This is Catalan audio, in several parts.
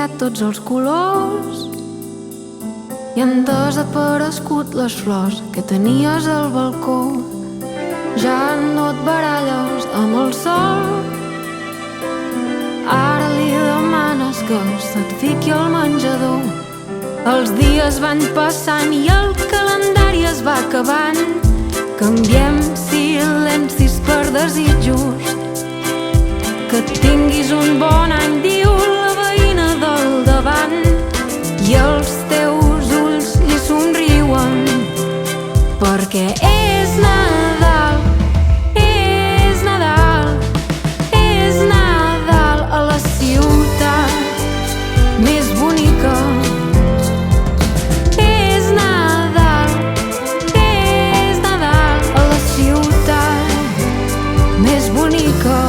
canviat tots els colors i han desaparegut les flors que tenies al balcó. Ja no et baralles amb el sol, ara li demanes que se't fiqui al menjador. Els dies van passant i el calendari es va acabant. Canviem silencis per desitjos. Que tinguis un bon any, diu la veïna del davant, i els teus ulls li somriuen, perquè és Nadal, és Nadal, és Nadal a la ciutat més bonica. És Nadal a la ciutat més bonica.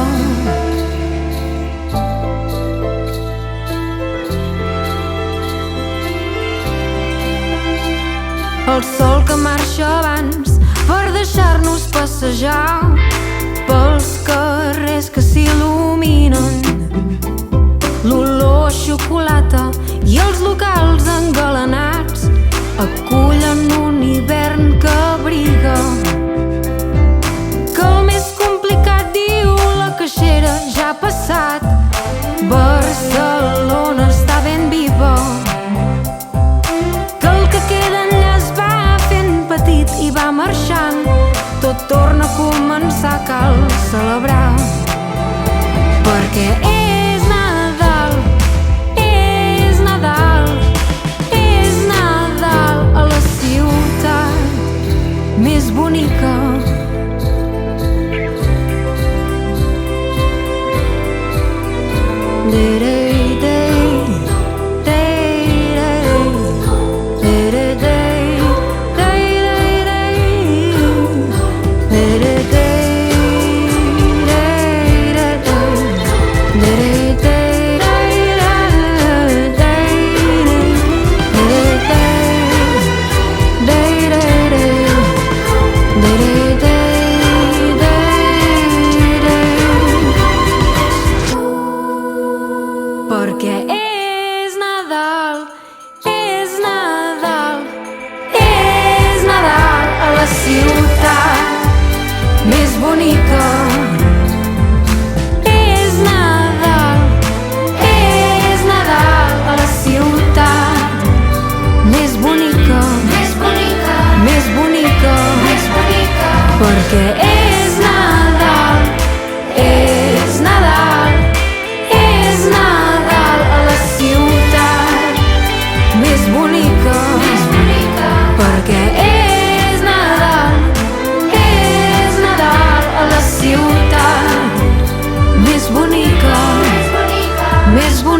El sol que marxa abans per deixar-nos passejar pels carrers que s'il·luminen, l'olor a xocolata i els locals engalanats acullen un hivern que abriga. Que el més complicat, diu la caixera, ja ha passat. Barcelona està ben viva. I va marxant, tot torna a començar, cal celebrar, perquè és Nadal, és Nadal, és Nadal a la ciutat més bonica. Perquè és Nadal, és Nadal, és Nadal a la ciutat més bonica. És Nadal a la ciutat més bonica, més bonica, més bonica, més bonica. Perquè és Nadal, és Nadal, és Nadal a la ciutat més bonica, més bonica. Perquè és Nadal a la ciutat més bonica, més bonica, més bonica.